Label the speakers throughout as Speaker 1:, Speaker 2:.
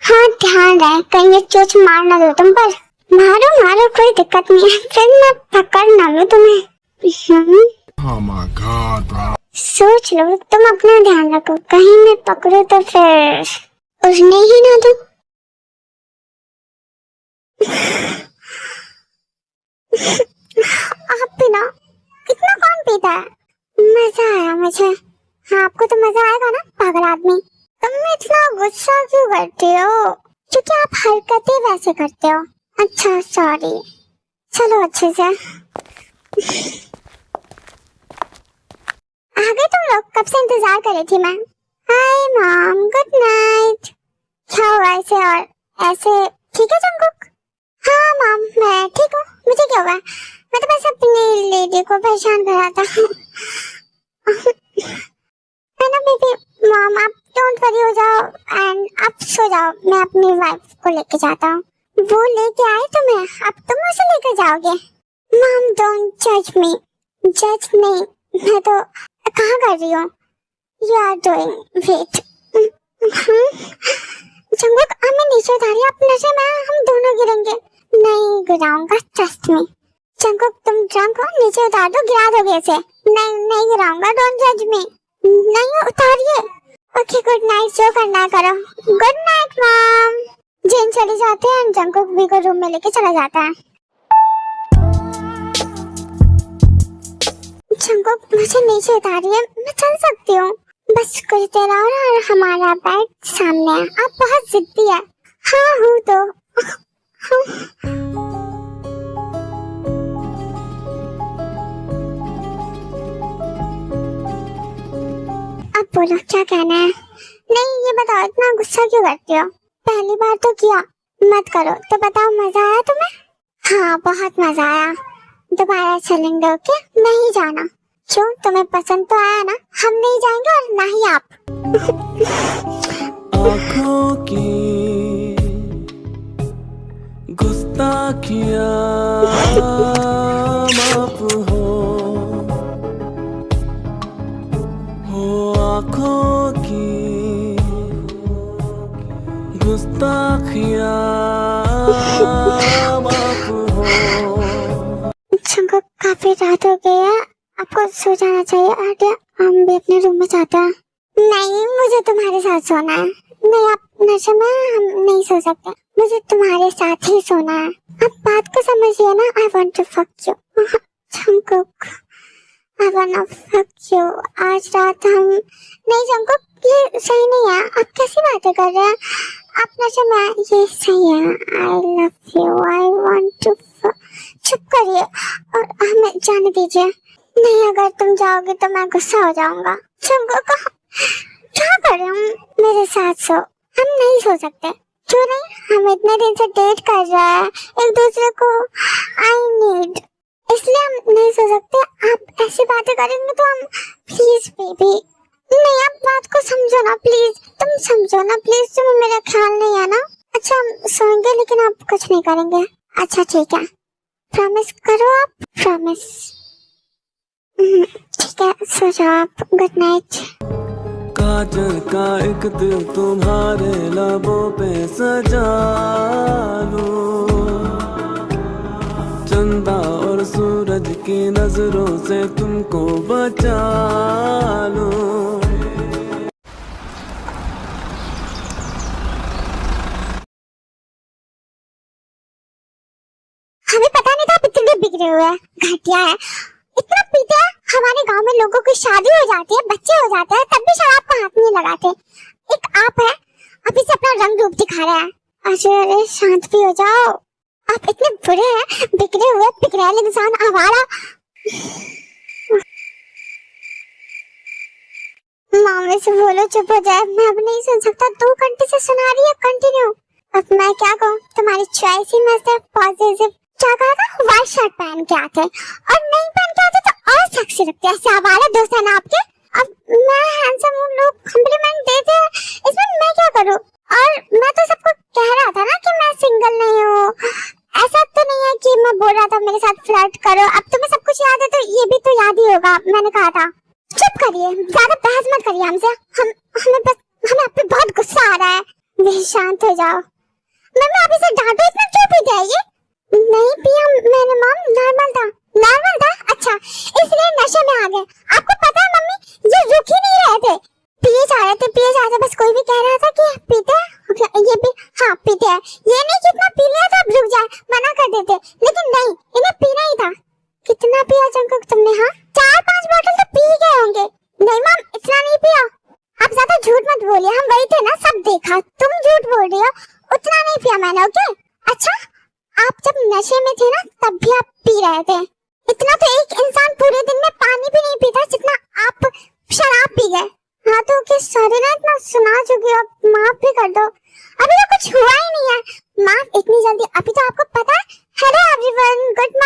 Speaker 1: हाँ ध्यान रहे कहीं ये चोच मार ना दो तुम पर। मारो मारो कोई दिक्कत नहीं है, फिर मैं पकड़ ना लूं तुम्हें।
Speaker 2: Oh my God, bro.
Speaker 1: सोच लो, तुम अपना ध्यान रखो, कहीं मैं पकड़ू तो फिर उड़ने ही ना दूं। आप भी ना, इतना कौन पीता है? मजा आया मुझे। हाँ आपको तो मजा आएगा ना पागल आदमी। तुम इतना गुस्सा क्यों करते हो? क्योंकि आप हरकतें वैसे करते हो। अच्छा सॉरी, चलो अच्छे से आगे तुम लोग, कब से इंतजार कर रही थी मैं। Hi mom, good night. क्या हुआ ऐसे और ऐसे? ठीक है जंगकुक? हाँ मॉम मैं ठीक हूँ, मुझे क्या हुआ? मैं तो बस अपनी लेडी को परेशान कर रहा था। है ना बेबी? मॉम आप डोंट वरी हो जाओ एंड आप सो जाओ, मैं अपनी वाइफ को लेके जाता हूँ। वो लेके आए तुम्हें, अब तुम उसे लेकर जाओगे? मॉम डोंट जज मी। जज नहीं, मैं तो कहाँ कर रही हूँ? You are doing wait. Jungkook हमें नीचे उतारिए, आप नशे में हम दोनों गिरेंगे। नहीं गिराऊंगा, ट्रस्ट मी। जंगकुक तुम ड्रंक हो, नीचे उतार दो, गिरा दोगे इसे। नहीं नहीं गिराऊंगा, डोंट जज मी। नहीं उतारिए। ओके गुड नाइट, जो करना है करो। Good night mom. जेन चली जाती है, जंगकुक भी को रूम में लेके चला जाता है। जंगकुक मुझे नीचे उतारिए, मैं चल सकती हूँ। बस कुछ देर और हमारा बेड सामने है। आप बहुत जिद्दी है। हाँ हूँ तो। अब बोलो क्या कहना है? नहीं ये बताओ, इतना गुस्सा क्यों करती हो? पहली बार तो किया, मत करो। तो बताओ मजा आया तुम्हें? हाँ बहुत मजा आया, दोबारा चलेंगे। ओके नहीं जाना। क्यों, तुम्हें पसंद तो आया ना? हम नहीं जाएंगे और ना ही आप।
Speaker 3: आँखों की गुस्ताखियाँ माफ हो आँखों की गुस्ताखियाँ माफ हो।
Speaker 1: जंगकुक काफी रात हो गई है, आपको सो जाना चाहिए। आगे हम भी अपने रूम में जाते हैं। नहीं मुझे तुम्हारे साथ सोना है। नहीं आप नशे में, हम नहीं सो सकते, मुझे तुम्हारे साथ ही सोना है। आप बात को समझिए ना। I want to fuck you. Jungkook I want to fuck you. आज रात हम नहीं। जंगकुक ये सही नहीं है, आप कैसी बातें कर रहे हैं? आप नशे में, ये सही है। I love you, I want to. चुप करिए और हमें जाने दीजिए। नहीं अगर तुम जाओगे तो मैं गुस्सा हो जाऊंगा। जंगकुक क्या कर रहे हो? मेरे साथ सो। हम नहीं सो सकते। क्यों नहीं? हम इतने दिन से डेट कर रहे हैं एक दूसरे को। आई नीड, इसलिए हम नहीं सो सकते। आप ऐसी बातें करेंगे तो हम। प्लीज बेबी, नहीं आप बात को समझो ना प्लीज। तुम समझो ना प्लीज, तुम्हें मेरा ख्याल नहीं है ना? अच्छा हम सोएंगे लेकिन आप कुछ नहीं करेंगे। अच्छा ठीक है, प्रॉमिस करो आप। प्रॉमिस। ठीक है सो जाओ आप। Good night.
Speaker 3: काजल का एक दिल तुम्हारे लबों पे सजा लूं, चंदा और सूरज की नजरों से तुमको बचा लूं।
Speaker 1: हमें पता नहीं था इतने बिगड़े हुए हैं, घटिया है, इतना पीते हैं। हमारे गांव में लोगों की शादी हो जाती है, बच्चे हो जाते हैं, तब भी शराब को हाथ नहीं लगाते। एक आप है, अभी से अपना रंग रूप दिखा रहा है। अरे शांत भी हो जाओ, आप इतने बुरे हैं, बिगड़े हुए बिगड़ैल इंसान, आवारा। मामे से बोलो चुप हो जाए, मैं अब नहीं सुन सकता। 2 घंटे से सुना रही है कंटिन्यू। अब मैं क्या कहूँ, तुम्हारी चॉइस ही मस्त है। पॉजिटिव क्या कहा था? व्हाइट शर्ट पहन के आते और नहीं पहन के आते तो और सेक्सी लगते हैं। ऐसे आवारा दोस्त है ना आपके। अब मैं हैंडसम हूँ, लोग कॉम्प्लीमेंट देते हैं, इसमें मैं क्या करूँ? और मैं तो सबको कह रहा था ना कि मैं सिंगल नहीं हूँ। ऐसा तो नहीं है कि मैं बोल रहा था मेरे साथ फ्लर्ट करो। अब तुम्हें सब कुछ याद है तो ये भी तो याद ही होगा, मैंने कहा था। चुप करिए, ज्यादा बहस मत करिए हमसे। हमें आप पे बहुत गुस्सा आ रहा है। वे शांत हो जाओ। मम्मी आप इसे डांटो, इतना क्यों पीते हैं ये? नहीं पिया मैंने मॉम, नॉर्मल था। अच्छा इसलिए नशे में आ गए। आपको पता है मम्मी ये रुक ही नहीं रहे थे, पिए जा रहे थे। बस कोई भी कह रहा था कि पीते हैं, ये भी हाँ पीते हैं। ये नहीं कि इतना पी लिया था अब रुक जाए, मना कर देते, लेकिन नहीं इन्हें पीना ही था। कितना पिया जंकुक तुमने? हाँ 4-5 बोतल तो पी गए होंगे। नहीं मॉम इतना नहीं पिया। आप ज्यादा झूठ मत बोलिए, हम वही थे ना, सब देखा। तुम झूठ बोल रही हो, उतना नहीं पिया मैंने। ओके अच्छा आप जब नशे में थे ना तब भी आप पी रहे थे। इतना तो एक इंसान पूरे दिन में पानी भी नहीं पीता जितना आप शराब पी गए। हाँ तो ओके सॉरी ना, इतना सुना चुकी हो, माफ भी कर दो। अभी तो कुछ हुआ ही नहीं है, माफ इतनी जल्दी? अभी तो आपको पता है। Hello everyone, good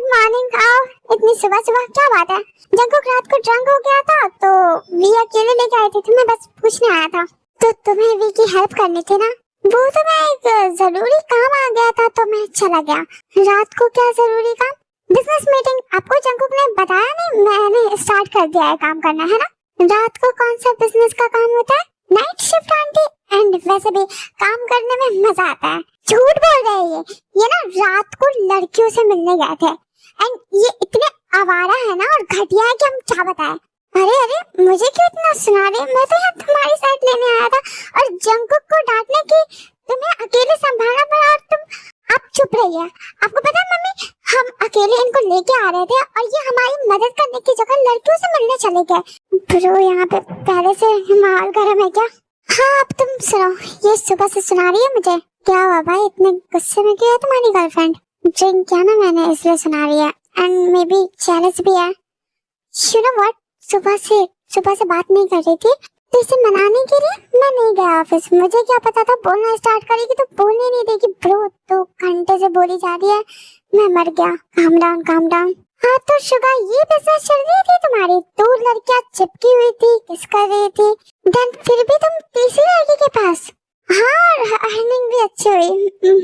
Speaker 1: morning. आओ इतनी सुबह क्या बात है? जंकुक रात को ड्रंक हो गया था तो वी अकेले लेके आए थे, तुम्हें बस पूछने आया था। तो तुम्हें वी की हेल्प करनी थी ना? वो तो मैं एक जरूरी काम आ गया था तो मैं चला गया। रात को क्या जरूरी काम? Business meeting. आपको जंकुक ने बताया नहीं, मैंने स्टार्ट कर दिया है काम करना, है ना? रात को कौन सा बिजनेस का काम होता है? Night shift aunty. एंड वैसे भी काम करने में मजा आता है। झूठ बोल रहे हैं ये ना रात को लड़कियों से मिलने गए थे। एंड ये इतने आवारा है ना और घटिया है कि हम क्या बताएं। अरे मुझे क्यों इतना सुना रहे? मैं तो यहाँ तुम्हारी साइड लेने आया था और जंकुक को डांटने की तुम्हें अकेले संभालना पड़ा और तुम आप चुप रहिए। आपको पता है मम्मी हम अकेले इनको लेके आ रहे थे और ये हमारी मदद करने की जगह लड़कियों से मिलने चले गए। ब्रो यहाँ पे पहले से माहौल गर्म है क्या? हाँ अब तुम सुनो, ये सुबह से सुना रही है मुझे। क्या हुआ भाई, इतने गुस्से में क्यों है तुम्हारी गर्लफ्रेंड? ड्रिंक किया ना मैंने इसलिए सुना रही है। एंड मे बी जेलस भी है। यू नो व्हाट, सुबह से बात नहीं कर रही थी तो इसे मनाने के लिए मैं नहीं गया ऑफिस। मुझे क्या पता था बोलना स्टार्ट करेगी तो बोलने नहीं देगी। ब्रो 2 घंटे से बोली जा रही है, मैं मर गया। Calm down. हाँ तो शुगर ये बिजनेस चल रही थी तुम्हारी, 2 लड़कियां चिपकी हुई थी, किस कर रही थी, देन फिर भी तुम तीसरी लड़की के पास। हाँ अर्निंग भी अच्छी हुई,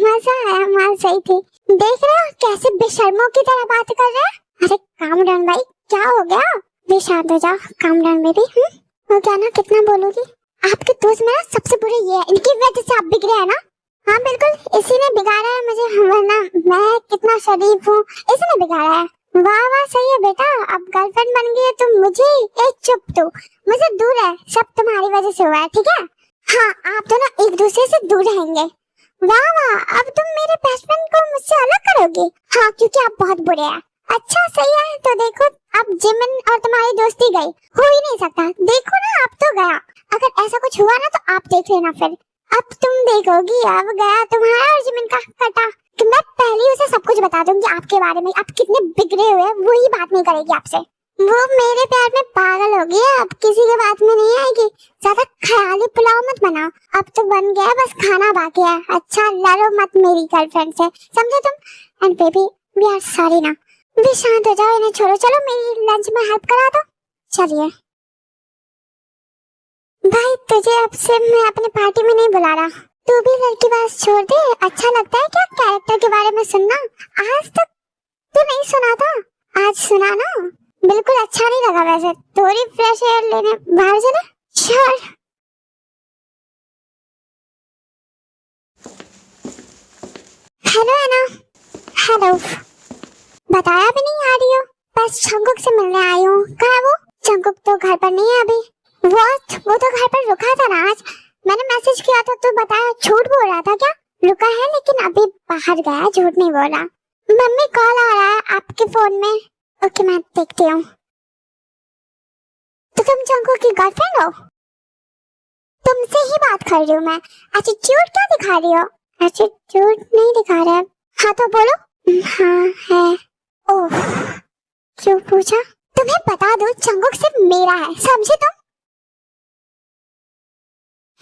Speaker 1: मजा आया, माल सही थी। देख रहे हो कैसे बेशर्मों की तरह बात कर रहे हैं? अरे काम डाउन भाई, क्या हो गया? भी शांत हो जाओ, काम डाउन बेबी। हो गया ना, कितना बोलोगी? आपके दोस्त में ना सबसे बुरे ये है, इनकी वजह से आप बिगड़े हैं ना। हाँ बिल्कुल इसी ने बिगाड़ा है मुझे, वरना मैं कितना शरीफ हूँ, इसी ने बिगाड़ा है। वाह सही है बेटा, अब गर्लफ्रेंड बन गई है तुम मुझे। एक चुप तो मुझे दूर है, सब तुम्हारी वजह से हुआ है, ठीक है? हाँ आप तो ना एक दूसरे से दूर रहेंगे। वाह अब तुम मेरे बेस्ट फ्रेंड को मुझसे अलग करोगे? हाँ क्योंकि आप बहुत बुरे हैं। अच्छा सही है, तो देखो अब जिमिन और तुम्हारी दोस्ती गई, हो ही नहीं सकता। देखो ना अब तो गया, अगर ऐसा कुछ हुआ ना तो आप देख लेना फिर। अब तुम देखोगी, अब गया तुम्हारा और जिमिन का कटा। कि मैं पहले ही उसे सब कुछ बता दूंगी आपके बारे में, आप कितने बिगड़े हुए हैं, वो ही बात नहीं करेगी आपसे। वो मेरे प्यार में पागल हो गई है, अब किसी के बात में नहीं आएगी। ज्यादा ख्याली पुलाव मत बनाओ, अब तो बन गया, बस खाना बाकी है। अच्छा लड़ो मत मेरी गर्लफ्रेंड से, समझे तुम? And baby we are sorry ना। भी शांत हो जाओ, इन्हें छोड़ो, चलो मेरी लंच में हेल्प करा दो। चलिए भाई, तुझे अब से मैं अपनी पार्टी में नहीं बुला रहा, तू भी लड़की बात छोड़ दे। अच्छा लगता है क्या कैरेक्टर के बारे में सुनना? आज तक तू नहीं सुना था, आज सुना ना? बिल्कुल अच्छा नहीं लगा वैसे, थोड़ी फ्रेश एयर लेने बाहर चले। चल हेलो अना। हेलो, बताया भी नहीं आ रही हो? बस जंकुक से मिलने आई हूँ। कहाँ है वो? जंकुक तो घर पर नहीं है अभी। व्हाट, वो तो घर पर रुका था ना आज, मैंने मैसेज किया था तो बताया। झूठ बोल रहा था क्या? रुका है लेकिन अभी बाहर गया, झूठ नहीं बोला। मम्मी कॉल आ रहा है आपके फोन में। ओके मैं देखती हूँ। तो तुम जंकुक की गर्लफ्रेंड हो? तुमसे ही बात कर रही हूँ मैं। एटीट्यूड क्या दिखा रही हो? एटीट्यूड नहीं दिखा रहा है। हाँ तो बोलो। हाँ है। ओह क्यों पूछा? तुम्हें बता दो जंकुक सिर्फ मेरा है, समझे तुम?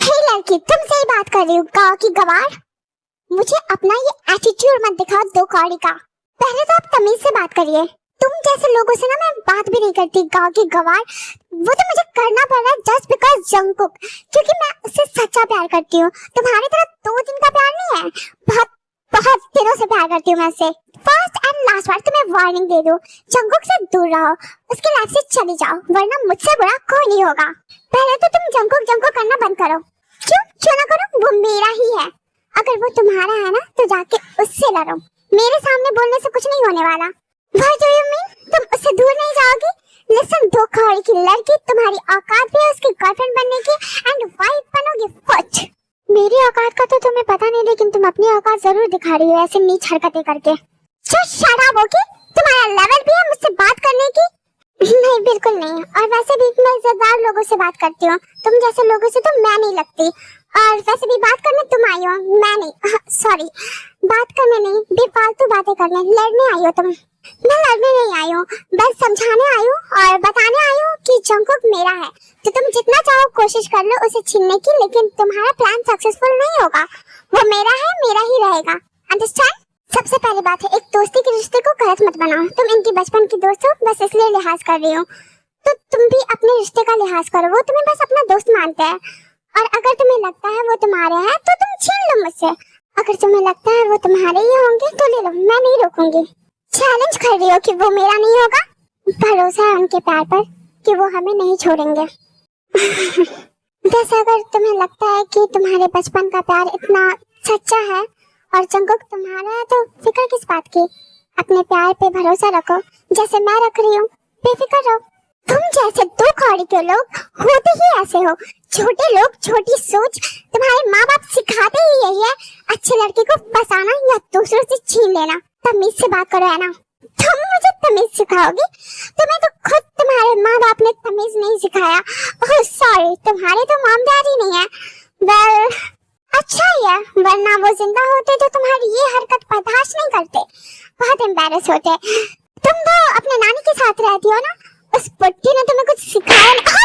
Speaker 1: हे लड़की, तुमसे ही बात कर रही हूँ, गाँव की गवार। मुझे अपना ये एटीट्यूड मत दिखाओ 2 कौड़ी का। पहले तो आप तमीज से बात करिए। तुम जैसे लोगों से ना मैं बात भी नहीं करती, गाँव की गवार। वो तो मुझे करना पड़ रहा है जस्ट बिकॉज जंकुक, क्योंकि मैं उससे सच्चा प्यार करती हूँ। तुम्हारी तरह 2 दिन का प्यार नहीं है, बहुत बहुत दिनों से प्यार करती हूँ मैं उससे। फर्स्ट एंड लास्ट बार तुम्हें वार्निंग दे दूं, जंकुक से दूर रहो, उसके लाइफ से चली जाओ, वरना मुझसे बुरा कोई नहीं होगा। पहले तो तुम जंकुक करना बंद करो। क्यों ना करो, वो मेरा ही है। अगर वो तुम्हारा है ना तो जाके उससे लड़ो, मेरे सामने बोलने से कुछ नहीं होने वाला। What do you mean? तुम उससे दूर नहीं जाओगी? Listen, धोखाधड़ी की लड़की, तुम्हारी औकात भी है उसकी गर्लफ्रेंड बनने की एंड वाइफ बनोगी फट। मेरी औकात का तो तुम्हें पता नहीं, लेकिन तुम अपनी औकात जरूर दिखा रही हो ऐसे नीच हरकतें करके। Shut up, okay? तुम्हारा लेवल भी है मुझसे बात करने की? नहीं, बिल्कुल नहीं। और वैसे भी मैं इज्जतदार लोगों से बात करती हूँ, तुम जैसे लोगों से तो मैं नहीं लगती। और वैसे भी बात करने तुम आई हो, मैं नहीं। सॉरी, बात करने नहीं, बेफालतू बातें करने, लड़ने आई हो तुम। मैं लड़ने नहीं आई हूँ, बस समझाने आई हूँ और बताने आई हूँ कि जंगकुक मेरा है, तो तुम जितना चाहो कोशिश कर लो उसे छीनने की, लेकिन तुम्हारा प्लान सक्सेसफुल नहीं होगा। वो मेरा है, मेरा ही रहेगा, अंडरस्टैंड? सबसे पहली बात है, एक दोस्ती के रिश्ते को गलत मत बनाओ। तुम इनकी बचपन की दोस्त हो, बस इसलिए लिहाज कर रही हो, तो तुम भी अपने रिश्ते का लिहाज करो। वो तुम्हें बस अपना दोस्त मानते हैं, और अगर तुम्हें लगता है वो तुम्हारे हैं तो तुम छीन लो मुझसे। अगर तुम्हें लगता है वो तुम्हारे ही होंगे तो ले लो, मैं नहीं रोकूंगी। चैलेंज कर रही हो कि वो मेरा नहीं होगा? भरोसा है उनके प्यार पर कि वो हमें नहीं छोड़ेंगे। वैसे अगर तुम्हें लगता है कि तुम्हारे बचपन का प्यार इतना सच्चा है और जंगकुक तुम्हारा है, तो फिक्र किस बात की? अपने प्यार पे भरोसा रखो, जैसे मैं रख रही हूँ, बेफिक्र रहो। तुम जैसे दो कौड़ी के लोग होते ही ऐसे हो, छोटे लोग, छोटी सोच। तुम्हारे माँ बाप सिखाते ही यही है, अच्छे लड़के को फंसाना या दूसरों से छीन लेना। तमीज से बात करो, है ना? तुम मुझे तमीज सिखाओगी? तुम्हें तो खुद तुम्हारे माँ बाप ने तमीज नहीं सिखाया। ओह सॉरी, तुम्हारे तो मॉम डैडी नहीं है। वेल, अच्छा ही है, वरना वो जिंदा होते तो तुम्हारी ये हरकत बर्दाश्त नहीं करते, बहुत एम्बैरेस होते। तुम तो अपने नानी के साथ रहती हो ना, उस बुड्ढी ने तुम्हें कुछ सिखाया ना?